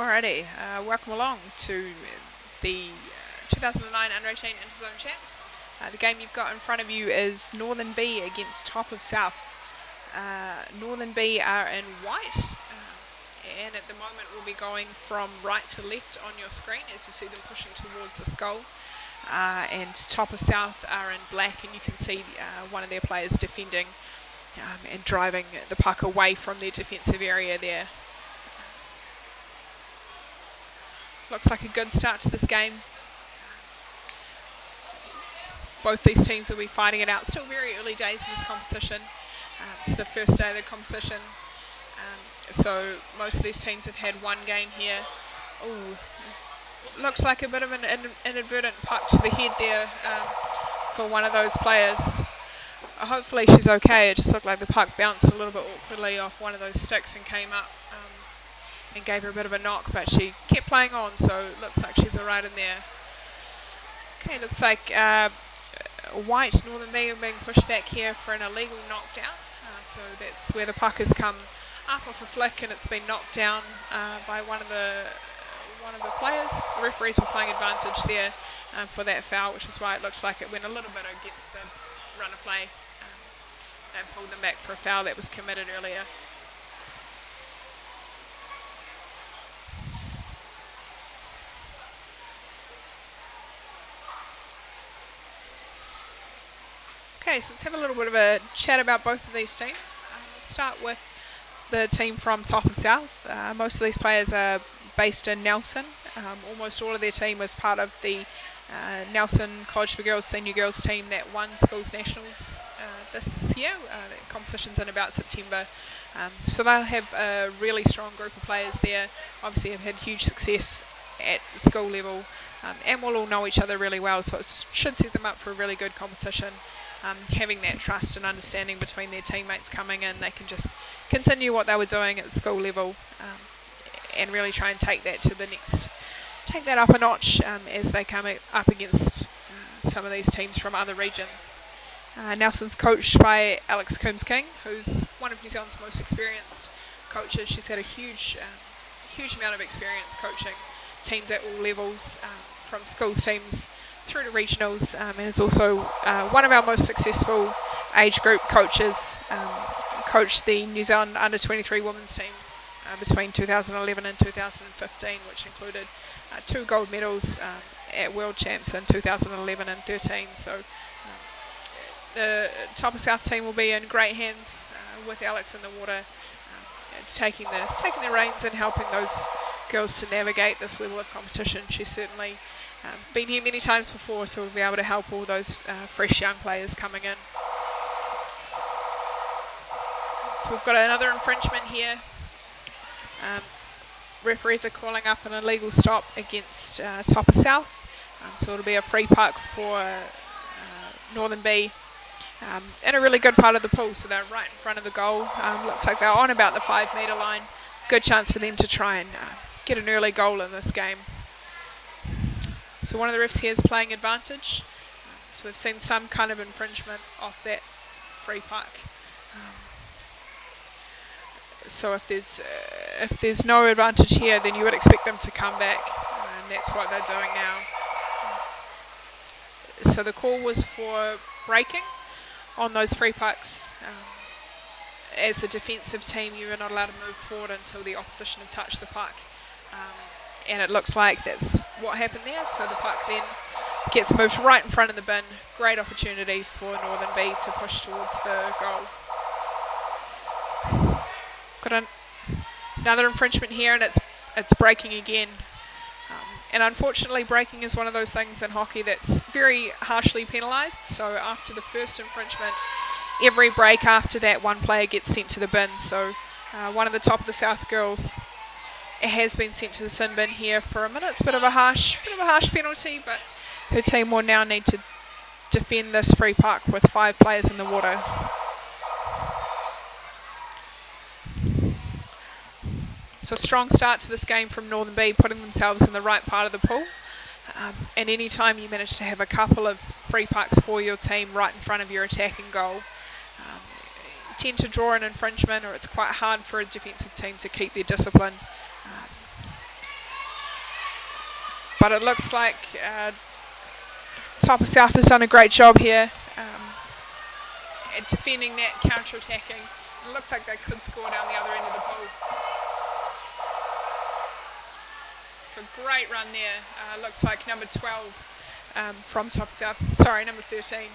Alrighty, welcome along to the 2009 Under-18 Interzone Champs. The game you've got in front of you is Northern B against Top of South. Northern B are in white, and at the moment we'll be going from right to left on your screen as you see them pushing towards this goal. And Top of South are in black, and you can see one of their players defending and driving the puck away from their defensive area there. Looks like a good start to this game. Both these teams will be fighting it out. Still very early days in this competition. It's the first day of the competition. So most of these teams have had one game here. Ooh, looks like a bit of an inadvertent puck to the head there for one of those players. Hopefully she's okay. It just looked like the puck bounced a little bit awkwardly off one of those sticks and came up. And gave her a bit of a knock, but she kept playing on, so it looks like she's alright in there. Okay, looks like white Northern B are being pushed back here for an illegal knockdown. So that's where the puck has come up off a flick and it's been knocked down by one of the players. The referees were playing advantage there for that foul, which is why it looks like it went a little bit against the run of play. They pulled them back for a foul that was committed earlier. Okay, so let's have a little bit of a chat about both of these teams. We'll start with the team from Top of South. Most of these players are based in Nelson. Almost all of their team was part of the Nelson College for Girls Senior Girls team that won Schools Nationals this year. The competition's in about September. So they'll have a really strong group of players there. Obviously have had huge success at school level and will all know each other really well, so it should set them up for a really good competition. Having that trust and understanding between their teammates coming in, they can just continue what they were doing at the school level and really try and take that up a notch as they come up against some of these teams from other regions. Nelson's coached by Alex Coombs-King, who's one of New Zealand's most experienced coaches. She's had a huge amount of experience coaching teams at all levels, from schools teams through to regionals, and is also one of our most successful age group coaches. Coached the New Zealand Under-23 women's team between 2011 and 2015, which included 2 gold medals at World Champs in 2011 and 13. So the Top of South team will be in great hands with Alex in the water, taking the reins and helping those girls to navigate this level of competition. She's certainly been here many times before, so we'll be able to help all those fresh young players coming in. So we've got another infringement here. Referees are calling up an illegal stop against Top of South, so it'll be a free puck for Northern B in a really good part of the pool, so they're right in front of the goal. Looks like they're on about the 5 metre line. Good chance for them to try and get an early goal in this game. So one of the refs here is playing advantage. So they've seen some kind of infringement off that free puck. So if there's no advantage here, then you would expect them to come back, and that's what they're doing now. So the call was for breaking on those free pucks. As a defensive team, you are not allowed to move forward until the opposition have touched the puck. And it looks like that's what happened there, so the puck then gets moved right in front of the bin. Great opportunity for Northern B to push towards the goal. Got another infringement here, and it's breaking again. And unfortunately, breaking is one of those things in hockey that's very harshly penalised. So after the first infringement, every break after that, one player gets sent to the bin. So one of the Top of the South girls has been sent to the sin bin here for a minute. It's a bit of a harsh penalty, but her team will now need to defend this free puck with 5 players in the water. So strong start to this game from Northern B, putting themselves in the right part of the pool. And any time you manage to have a couple of free pucks for your team right in front of your attacking goal, you tend to draw an infringement, or it's quite hard for a defensive team to keep their discipline. but it looks like Top of South has done a great job here at defending that, counter-attacking. It looks like they could score down the other end of the pool. So great run there. Looks like number 12 from Top of South. Sorry, number 13.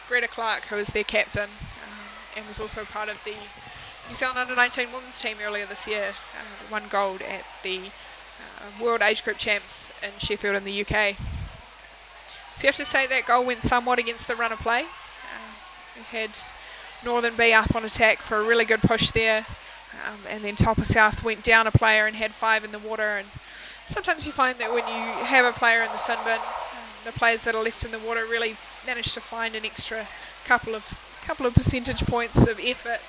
Greta Clark, who is their captain and was also part of the New Zealand Under-19 women's team earlier this year. Won gold at the World Age Group Champs in Sheffield in the UK. So you have to say that goal went somewhat against the run of play. We had Northern B up on attack for a really good push there, and then Top of South went down a player and had 5 in the water. And sometimes you find that when you have a player in the sin bin, the players that are left in the water really manage to find an extra couple of percentage points of effort,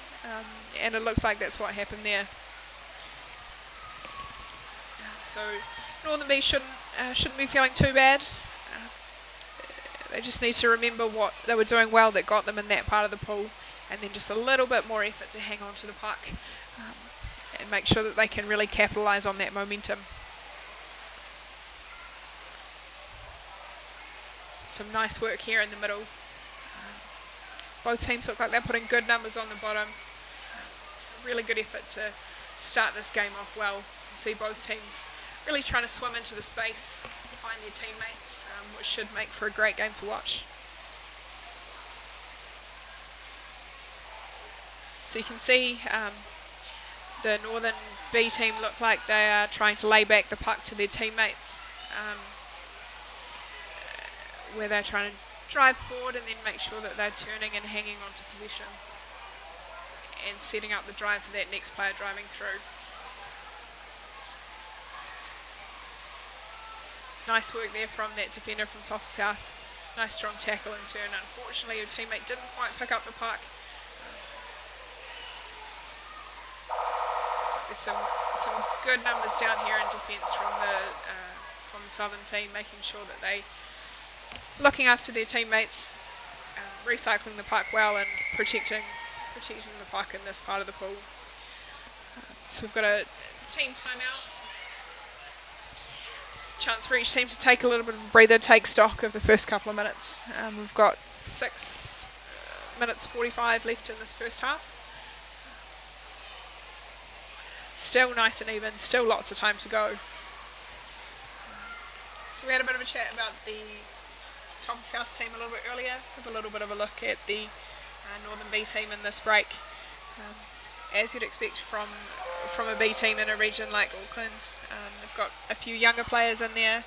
and it looks like that's what happened there. So Northern B shouldn't be feeling too bad. They just need to remember what they were doing well that got them in that part of the pool, and then just a little bit more effort to hang on to the puck and make sure that they can really capitalise on that momentum. Some nice work here in the middle. Both teams look like they're putting good numbers on the bottom. Really good effort to start this game off well. You can see both teams really trying to swim into the space, find their teammates, which should make for a great game to watch. So you can see the Northern B team look like they are trying to lay back the puck to their teammates, where they're trying to drive forward and then make sure that they're turning and hanging onto position and setting up the drive for that next player driving through. Nice work there from that defender from Top of South. Nice strong tackle in turn. Unfortunately, your teammate didn't quite pick up the puck. There's some good numbers down here in defence from the Southern team, making sure that they looking after their teammates, recycling the puck well and protecting the puck in this part of the pool. So we've got a team timeout. Chance for each team to take a little bit of a breather, take stock of the first couple of minutes. We've got 6 minutes 45 left in this first half. Still nice and even, still lots of time to go. So we had a bit of a chat about the Top of South team a little bit earlier, with a little bit of a look at the Northern B team in this break. As you'd expect from a B team in a region like Auckland, they've got a few younger players in there.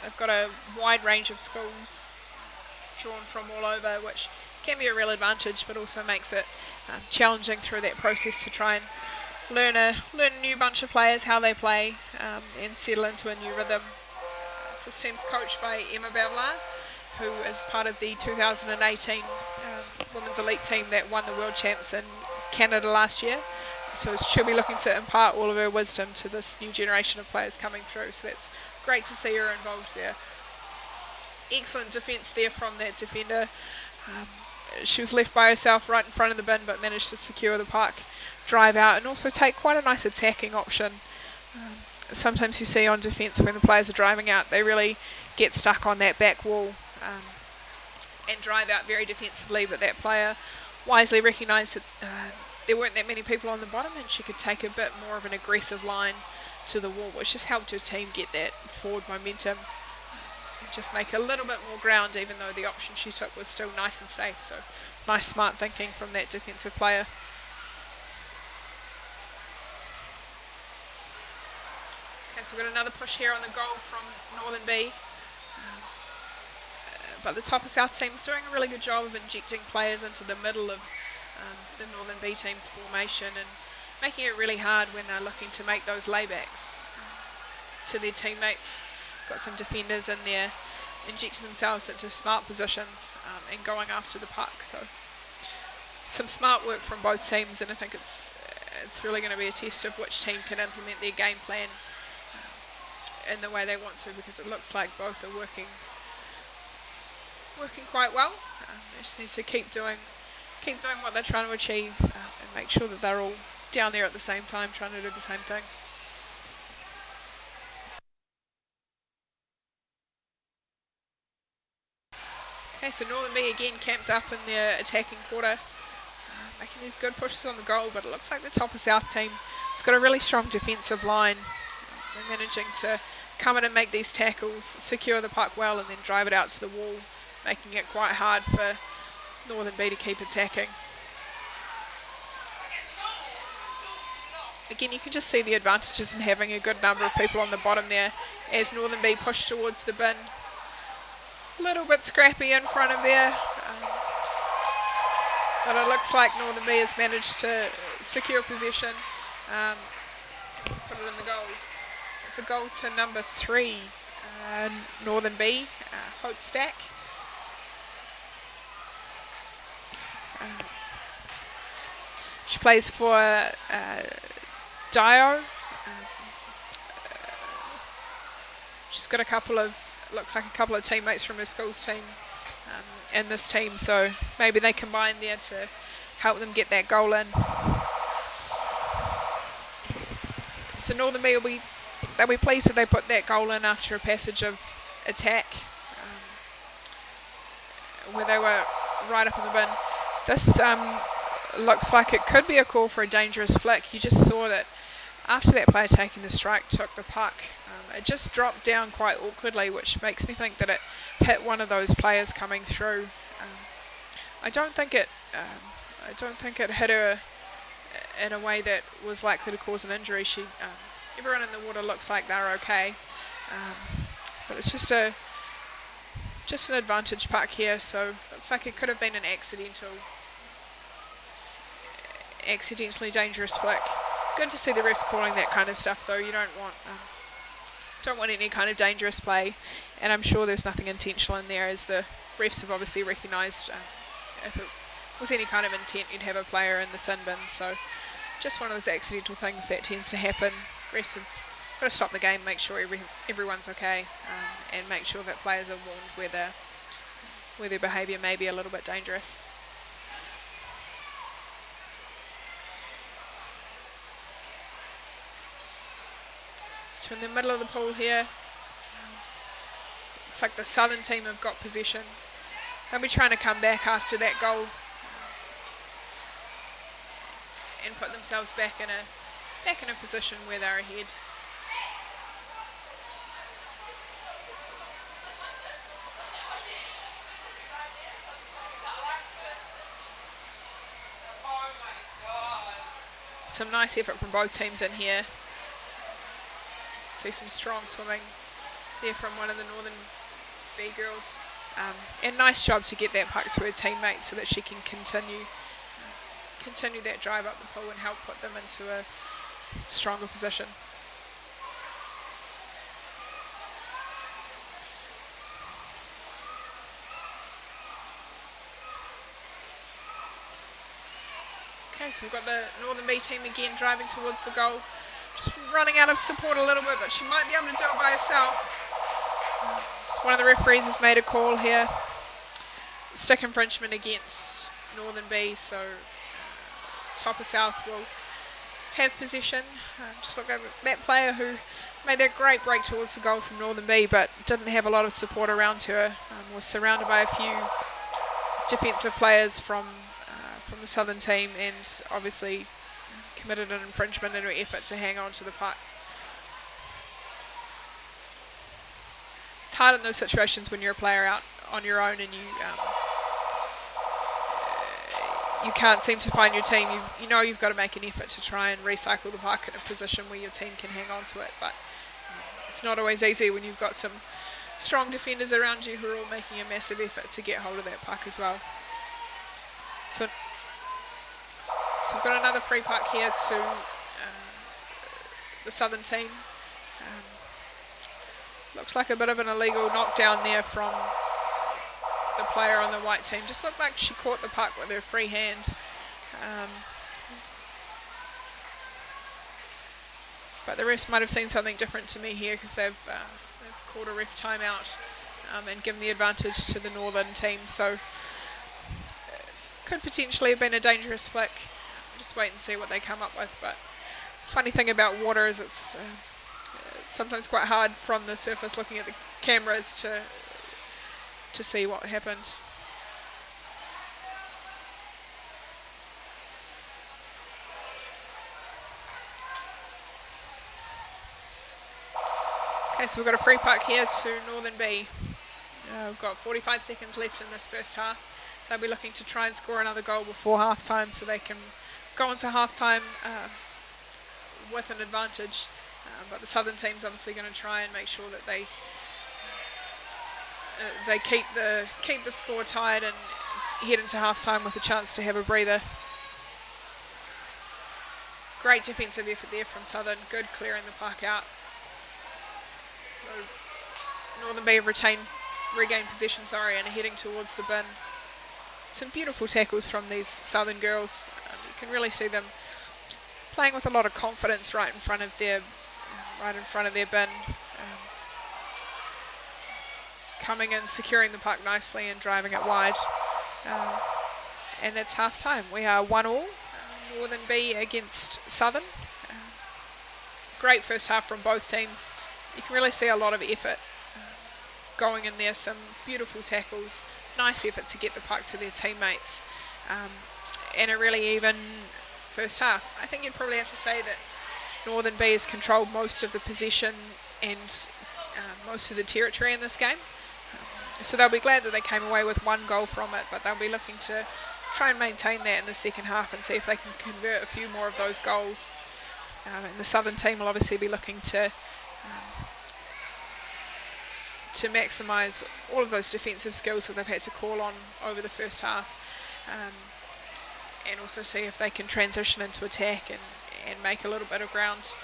They've got a wide range of schools drawn from all over, which can be a real advantage, but also makes it challenging through that process to try and learn a new bunch of players, how they play, and settle into a new rhythm. So this team's coached by Emma Bavlar, who is part of the 2018 Women's Elite team that won the World Champs in Canada last year. So she'll be looking to impart all of her wisdom to this new generation of players coming through. So that's great to see her involved there. Excellent defence there from that defender. She was left by herself right in front of the bin, but managed to secure the puck, drive out, and also take quite a nice attacking option. Sometimes you see on defence when the players are driving out, they really get stuck on that back wall and drive out very defensively, but that player wisely recognised that there weren't that many people on the bottom and she could take a bit more of an aggressive line to the wall, which just helped her team get that forward momentum and just make a little bit more ground, even though the option she took was still nice and safe. So nice smart thinking from that defensive player. Okay, so we've got another push here on the goal from Northern B. But the Top of South team is doing a really good job of injecting players into the middle of the Northern B team's formation and making it really hard when they're looking to make those laybacks to their teammates. Got some defenders in there injecting themselves into smart positions and going after the puck. So some smart work from both teams, and I think it's really going to be a test of which team can implement their game plan in the way they want to, because it looks like both are working quite well. They just need to keep doing what they're trying to achieve and make sure that they're all down there at the same time trying to do the same thing. Okay, so Northern B again camped up in their attacking quarter, making these good pushes on the goal, but it looks like the Top of South team has got a really strong defensive line. They're managing to come in and make these tackles, secure the puck well, and then drive it out to the wall, making it quite hard for Northern B to keep attacking. Again, you can just see the advantages in having a good number of people on the bottom there as Northern B push towards the bin. A little bit scrappy in front of there, but it looks like Northern B has managed to secure possession, put it in the goal. It's a goal to number 3, Northern B, Hope Stack. She plays for Dio. She's got looks like a couple of teammates from her school's team in this team, so maybe they combine there to help them get that goal in. So Northern B they'll be pleased that they put that goal in after a passage of attack where they were right up in the bin. This looks like it could be a call for a dangerous flick. You just saw that after that player taking the strike took the puck, it just dropped down quite awkwardly, which makes me think that it hit one of those players coming through. I don't think it hit her in a way that was likely to cause an injury. Everyone in the water looks like they're okay, but it's just an advantage puck here. So looks like it could have been an accidentally dangerous flick. Good to see the refs calling that kind of stuff, though. You don't want any kind of dangerous play, and I'm sure there's nothing intentional in there, as the refs have obviously recognised if it was any kind of intent, you'd have a player in the sin bin. So just one of those accidental things that tends to happen. Refs have got to stop the game, make sure everyone's okay, and make sure that players are warned where their behaviour may be a little bit dangerous. So in the middle of the pool here, looks like the Southern team have got possession. They'll be trying to come back after that goal and put themselves back in a position where they're ahead. Some nice effort from both teams in here. See some strong swimming there from one of the Northern B girls. And nice job to get that puck to her teammate so that she can continue that drive up the pool and help put them into a stronger position. Okay, so we've got the Northern B team again driving towards the goal. Just running out of support a little bit, but she might be able to do it by herself. Just one of the referees has made a call here. Stick infringement against Northern B, so Top of South will have possession. Just look at that player who made that great break towards the goal from Northern B, but didn't have a lot of support around her. Was surrounded by a few defensive players from the Southern team, and obviously committed an infringement in her effort to hang on to the puck. It's hard in those situations when you're a player out on your own and you can't seem to find your team. You've got to make an effort to try and recycle the puck in a position where your team can hang on to it, but it's not always easy when you've got some strong defenders around you who are all making a massive effort to get hold of that puck as well. So we've got another free puck here to the Southern team. Looks like a bit of an illegal knockdown there from the player on the white team. Just looked like she caught the puck with her free hand. But the refs might have seen something different to me here, because they've called a ref timeout and given the advantage to the Northern team. So could potentially have been a dangerous flick. Just wait and see what they come up with. But funny thing about water is it's sometimes quite hard from the surface looking at the cameras to see what happened. Okay, so we've got a free puck here to Northern B. We've got 45 seconds left in this first half. They'll be looking to try and score another goal before half time so they can go into half time with an advantage. But the southern team's obviously going to try and make sure that they keep the score tied and head into half time with a chance to have a breather. Great defensive effort there from Southern. Good clearing the puck out. Northern Bay have regained possession, and are heading towards the bin. Some beautiful tackles from these Southern girls. You can really see them playing with a lot of confidence right in front of their bin. Coming in, securing the puck nicely and driving it wide. And it's half time. We are 1-1. Northern B against Southern. Great first half from both teams. You can really see a lot of effort going in there, some beautiful tackles, nice effort to get the puck to their teammates, and a really even first half. I think you'd probably have to say that Northern B has controlled most of the possession and most of the territory in this game. So they'll be glad that they came away with one goal from it, but they'll be looking to try and maintain that in the second half and see if they can convert a few more of those goals. And the Southern team will obviously be looking to maximise all of those defensive skills that they've had to call on over the first half, and also see if they can transition into attack and make a little bit of ground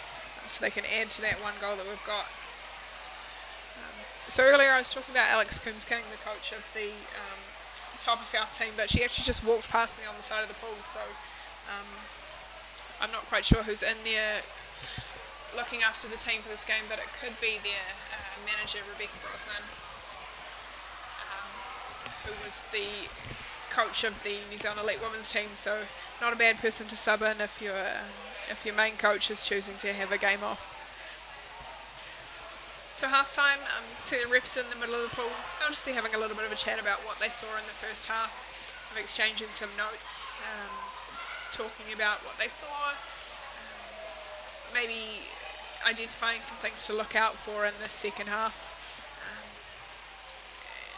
so they can add to that one goal that we've got. So earlier I was talking about Alex Coombs-King, the coach of the Top of South team, but she actually just walked past me on the side of the pool, so I'm not quite sure who's in there looking after the team for this game, but it could be their manager, Rebecca Brosnan, who was the coach of the New Zealand Elite Women's team, so not a bad person to sub in if your main coach is choosing to have a game off. So half time, you can see the refs in the middle of the pool. They'll just be having a little bit of a chat about what they saw in the first half, of exchanging some notes, talking about what they saw, maybe identifying some things to look out for in the second half,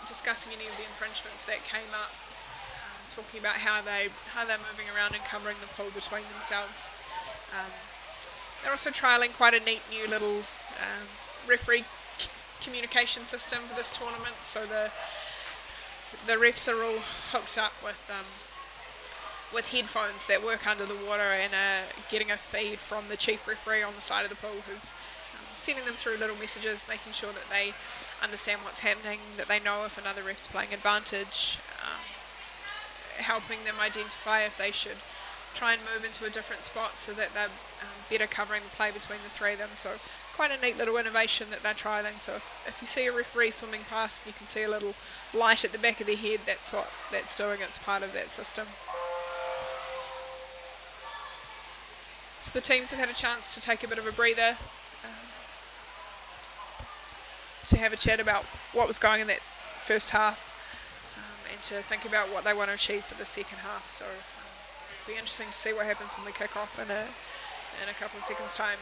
discussing any of the infringements that came up, talking about how they're moving around and covering the pool between themselves. They're also trialling quite a neat new little referee communication system for this tournament, so the refs are all hooked up with headphones that work under the water and are getting a feed from the chief referee on the side of the pool, who's sending them through little messages, making sure that they understand what's happening, that they know if another ref's playing advantage, helping them identify if they should try and move into a different spot so that they're better covering the play between the three of them. So quite a neat little innovation that they're trialling. So if you see a referee swimming past and you can see a little light at the back of their head, that's what that's doing. It's part of that system. So the teams have had a chance to take a bit of a breather, to have a chat about what was going in that first half, and to think about what they want to achieve for the second half. So it'll be interesting to see what happens when we kick off in a couple of seconds' time.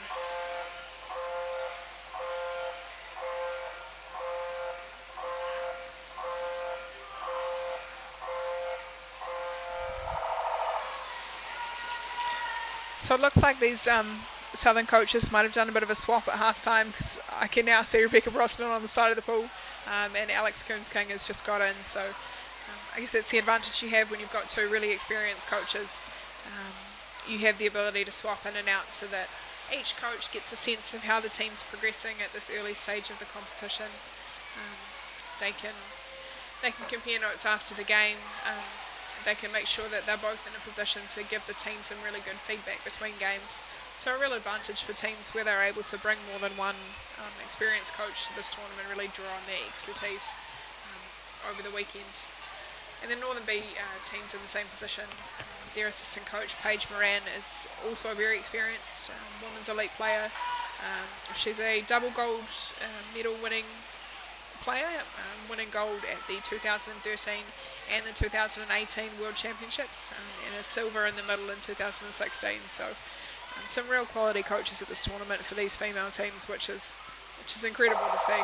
So it looks like these Southern coaches might have done a bit of a swap at half time, because I can now see Rebecca Brosnan on the side of the pool, and Alex Coombs-King has just got in. So I guess that's the advantage you have when you've got two really experienced coaches. You have the ability to swap in and out so that each coach gets a sense of how the team's progressing at this early stage of the competition. They can compare notes after the game. They can make sure that they're both in a position to give the team some really good feedback between games. So a real advantage for teams where they're able to bring more than one experienced coach to this tournament, really draw on their expertise over the weekend. And the Northern B team's in the same position. Their assistant coach, Paige Moran, is also a very experienced women's elite player. She's a double gold medal winning player, winning gold at the 2013 and the 2018 World Championships, and a silver in the middle in 2016. So some real quality coaches at this tournament for these female teams, which is which is incredible to see.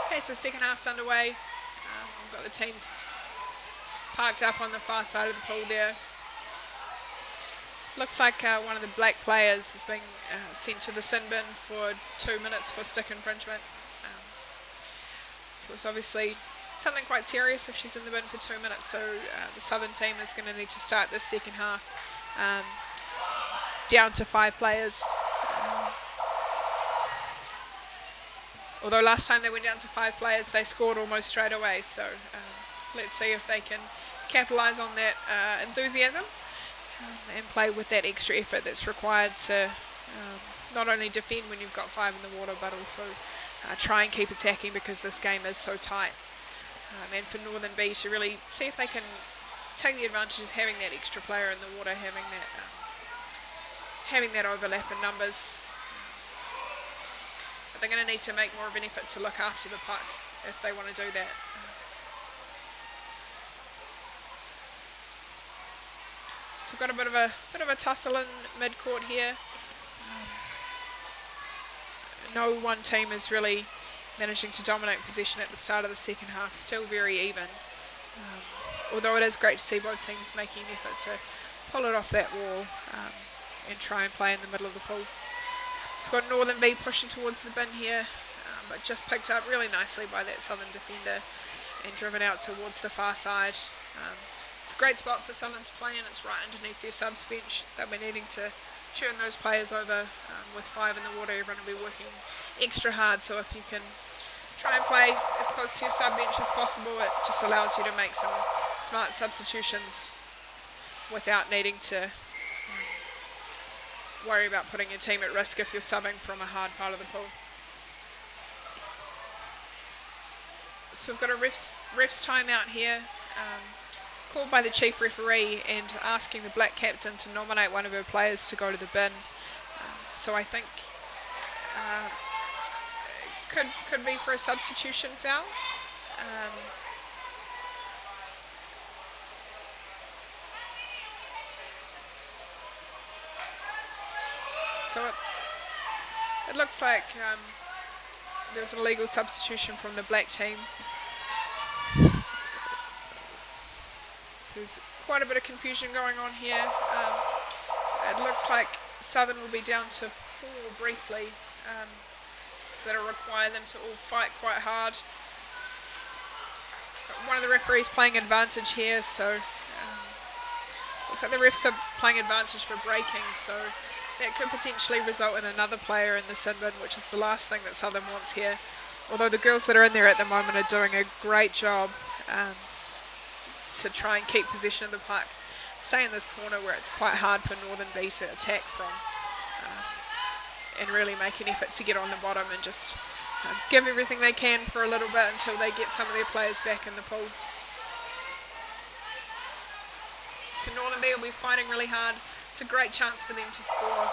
Okay, so second half's underway. We've got the teams parked up on the far side of the pool there. Looks like one of the black players has been sent to the sin bin for 2 minutes for stick infringement. So it's obviously something quite serious if she's in the bin for 2 minutes. So the Southern team is going to need to start this second half down to 5 players. Although last time they went down to 5 players, they scored almost straight away. So let's see if they can capitalise on that enthusiasm and play with that extra effort that's required to not only defend when you've got 5 in the water, but also try and keep attacking because this game is so tight. And for Northern B to really see if they can take the advantage of having that extra player in the water, having that overlap in numbers. But they're going to need to make more of an effort to look after the puck if they want to do that. So we've got a bit of a tussle in mid-court here. No one team is really managing to dominate possession at the start of the second half. Still very even. Although it is great to see both teams making an effort to pull it off that wall and try and play in the middle of the pool. So we've got Northern B pushing towards the bin here, but just picked up really nicely by that Southern defender and driven out towards the far side. It's a great spot for Southern to play in. It's right underneath their subs bench. They'll be needing to churn those players over with 5 in the water. Everyone will be working extra hard, so if you can try and play as close to your sub bench as possible, it just allows you to make some smart substitutions without needing to worry about putting your team at risk if you're subbing from a hard part of the pool. So we've got a ref's timeout here, called by the chief referee and asking the black captain to nominate one of her players to go to the bin. So I think could be for a substitution foul. So it looks like there's an illegal substitution from the black team. So there's quite a bit of confusion going on here. It looks like Southern will be down to 4 briefly, so that'll require them to all fight quite hard. Got one of the referees playing advantage here, so looks like the refs are playing advantage for breaking, so that could potentially result in another player in the sin bin, which is the last thing that Southern wants here. Although the girls that are in there at the moment are doing a great job to try and keep possession of the puck. Stay in this corner where it's quite hard for Northern B to attack from, and really make an effort to get on the bottom and just give everything they can for a little bit until they get some of their players back in the pool. So Northern B will be fighting really hard. It's a great chance for them to score.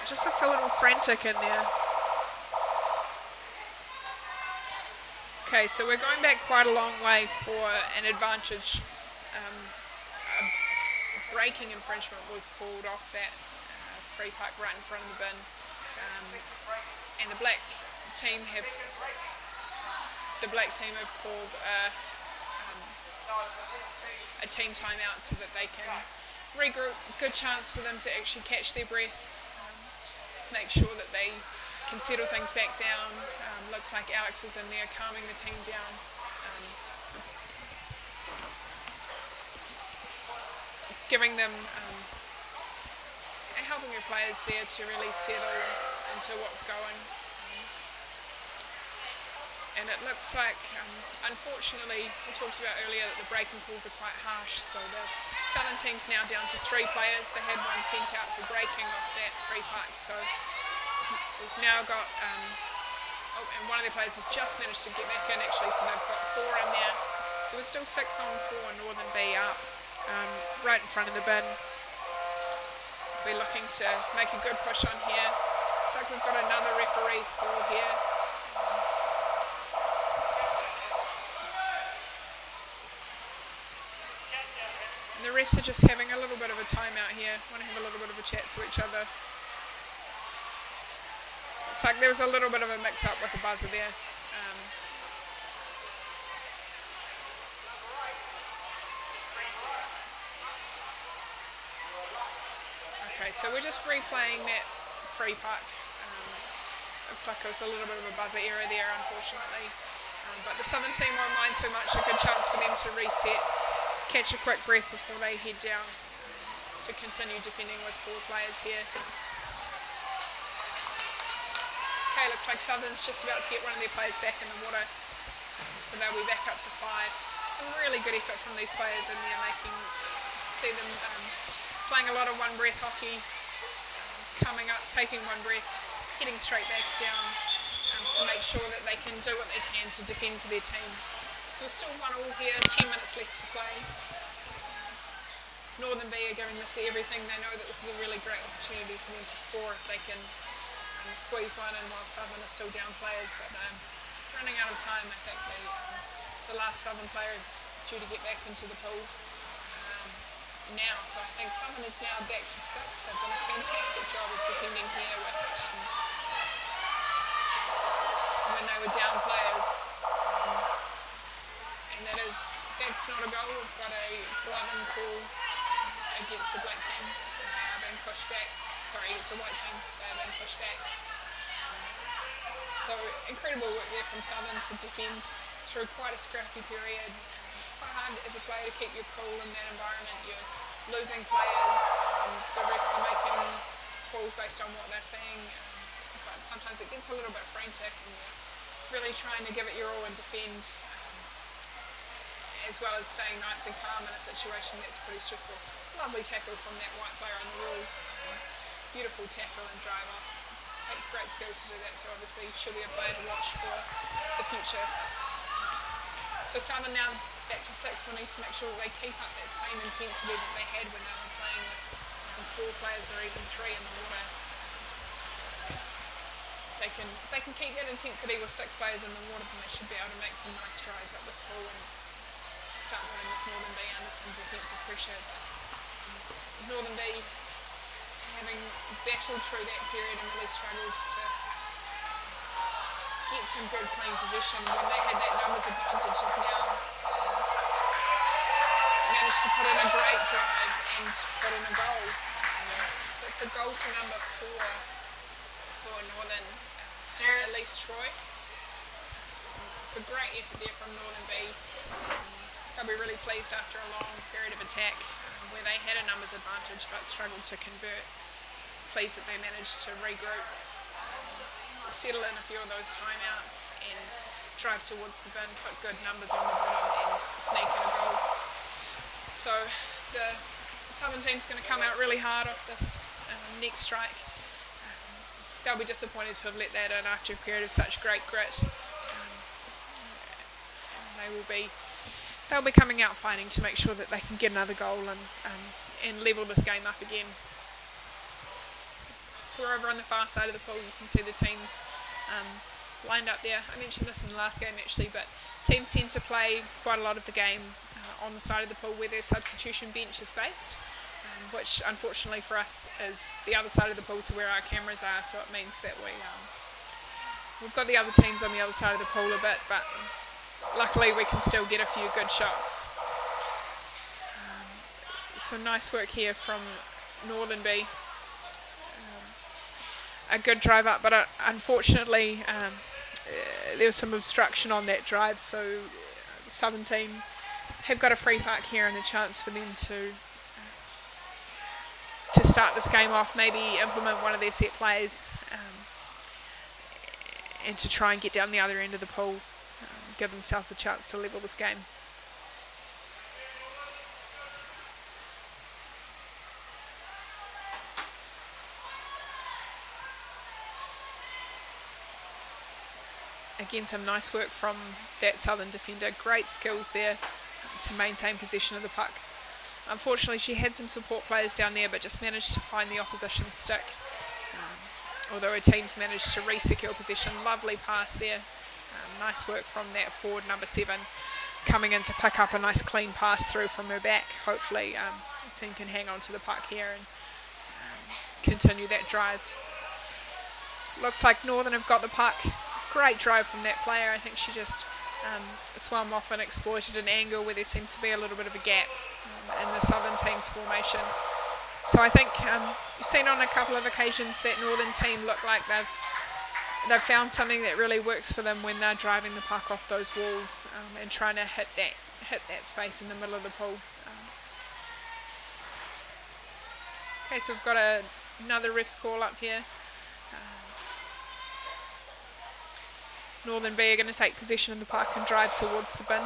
It just looks a little frantic in there. Okay, so we're going back quite a long way for an advantage. A breaking infringement was called off that free puck right in front of the bin. And the black team have called a team timeout so that they can regroup. Good chance for them to actually catch their breath, make sure that they can settle things back down. Looks like Alex is in there calming the team down, giving them helping your players there to really settle into what's going. And it looks like, unfortunately, we talked about earlier that the breaking calls are quite harsh, so the Southern team's now down to 3 players. They had one sent out for breaking off that free puck, so we've now got, and one of their players has just managed to get back in actually, so they've got 4 in there. So we're still 6 on 4, Northern B up, right in front of the bin. We're looking to make a good push on here. Looks like we've got another referee's call here. And the refs are just having a little bit of a timeout here, want to have a little bit of a chat to each other. Looks like there was a little bit of a mix-up with the buzzer there. Okay, so we're just replaying that free puck. Looks like it was a little bit of a buzzer error there, unfortunately. But the Southern team won't mind too much. A good chance for them to reset, catch a quick breath before they head down to continue defending with 4 players here. Okay, looks like Southern's just about to get one of their players back in the water. So they'll be back up to 5. Some really good effort from these players in there, see them playing a lot of one breath hockey, coming up, taking one breath, heading straight back down to make sure that they can do what they can to defend for their team. So we're still 1-1 here, 10 minutes left to play. Northern B are giving this everything. They know that this is a really great opportunity for them to score if they can squeeze one in while Southern are still down players, but running out of time. I think the last Southern player is due to get back into the pool now, so I think Southern is now back to 6. They've done a fantastic job of defending here with when they were down players, and that's not a goal. We've got a gloving call against the black team. They are being pushed back. Sorry, against the white team. They are being pushed back. So incredible work there from Southern to defend through quite a scrappy period. It's quite hard as a player to keep your cool in that environment. You're losing players. The refs are making calls based on what they're seeing, but sometimes it gets a little bit frantic, and you're really trying to give it your all and defend, as well as staying nice and calm in a situation that's pretty stressful. Lovely tackle from that white player on the wall. Beautiful tackle and drive off. Takes great skill to do that, so obviously should be a player to watch for the future. So Southern now back to 6. We need to make sure that they keep up that same intensity that they had when they were playing with 4 players or even 3 in the water. If they can keep that intensity with 6 players in the water, then they should be able to make some nice drives up this pool and start putting this Northern B under some defensive pressure. Northern B, having battled through that period and really struggled to get some good clean position when they had that numbers advantage, have now managed to put in a great drive and put in a goal. So it's a goal to number 4 for Northern, Elise Troy. It's a great effort there from Northern B. They'll be really pleased after a long period of attack where they had a numbers advantage but struggled to convert. Pleased that they managed to regroup, settle in a few of those timeouts and drive towards the bin, put good numbers on the bottom and sneak in a goal. So the Southern team's going to come out really hard off this next strike. They'll be disappointed to have let that in after a period of such great grit. They'll be coming out fighting to make sure that they can get another goal and level this game up again. So we're over on the far side of the pool. You can see the teams lined up there. I mentioned this in the last game actually, but teams tend to play quite a lot of the game on the side of the pool where their substitution bench is based, which unfortunately for us is the other side of the pool to where our cameras are, so it means that we've got the other teams on the other side of the pool a bit, but luckily we can still get a few good shots. So nice work here from Northern B. A good drive up, but unfortunately there was some obstruction on that drive, so the Southern team have got a free puck here and a chance for them to start this game off, maybe implement one of their set plays and to try and get down the other end of the pool, give themselves a chance to level this game. Again, some nice work from that Southern defender. Great skills there to maintain possession of the puck. Unfortunately, she had some support players down there, but just managed to find the opposition stick. Although her teams managed to re-secure possession. Lovely pass there. Nice work from that forward, number 7, coming in to pick up a nice clean pass through from her back. Hopefully, the team can hang on to the puck here and continue that drive. looks like Northern have got the puck. Great drive from that player. I think she just swam off and exploited an angle where there seemed to be a little bit of a gap in the Southern team's formation. So I think you've seen on a couple of occasions that Northern team look like they've found something that really works for them when they're driving the puck off those walls and trying to hit that space in the middle of the pool. Okay, so we've got another ref's call up here. Northern B are going to take possession of the puck and drive towards the bin.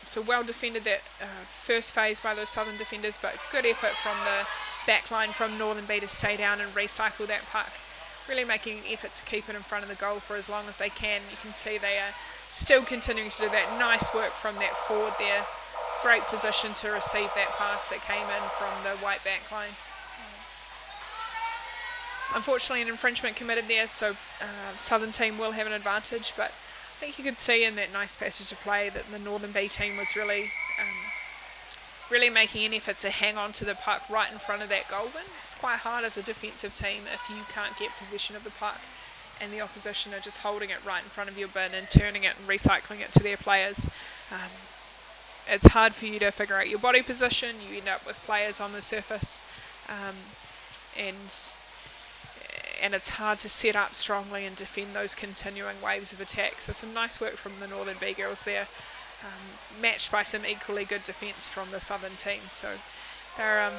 So well defended that first phase by those Southern defenders, but good effort from the back line from Northern B to stay down and recycle that puck. Really making an effort to keep it in front of the goal for as long as they can. You can see they are still continuing to do that. Nice work from that forward there. Great position to receive that pass that came in from the white back line. Unfortunately, an infringement committed there, so Southern team will have an advantage, but I think you could see in that nice passage of play that the Northern B team was really making an effort to hang on to the puck right in front of that goal bin. It's quite hard as a defensive team if you can't get possession of the puck and the opposition are just holding it right in front of your bin and turning it and recycling it to their players. It's hard for you to figure out your body position. You end up with players on the surface and it's hard to set up strongly and defend those continuing waves of attack. So some nice work from the Northern B girls there, matched by some equally good defence from the Southern team. So they're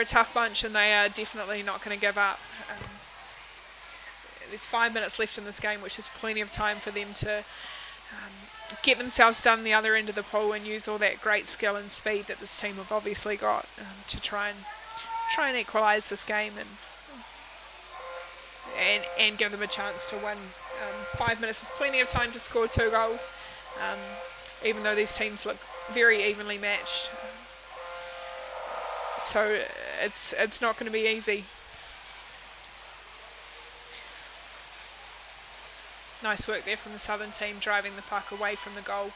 a tough bunch and they are definitely not going to give up. There's 5 minutes left in this game, which is plenty of time for them to get themselves down the other end of the pool and use all that great skill and speed that this team have obviously got to try and equalise this game and give them a chance to win. 5 minutes is plenty of time to score 2 goals, even though these teams look very evenly matched. So it's not going to be easy. Nice work there from the Southern team, driving the puck away from the goal,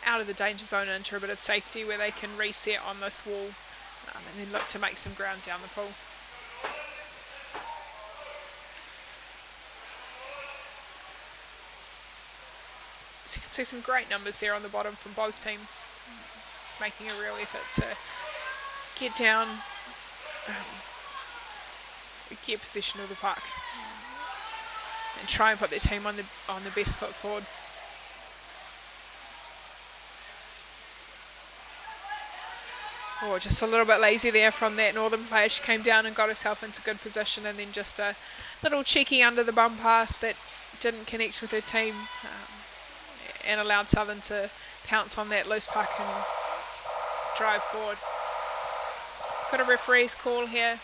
out of the danger zone and into a bit of safety where they can reset on this wall and then look to make some ground down the pool. So you can see some great numbers there on the bottom from both teams, making a real effort to get down, get possession of the puck, and try and put their team on the best foot forward. Oh, just a little bit lazy there from that Northern player. She came down and got herself into good position, and then just a little cheeky under the bum pass that didn't connect with her team, and allowed Southern to pounce on that loose puck and drive forward. Got a referee's call here.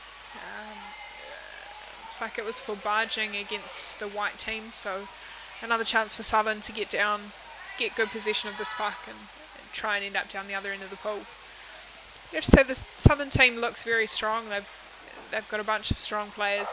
Looks like it was for barging against the white team, so another chance for Southern to get down, get good possession of this puck and try and end up down the other end of the pool. You have to say the Southern team looks very strong. They've got a bunch of strong players.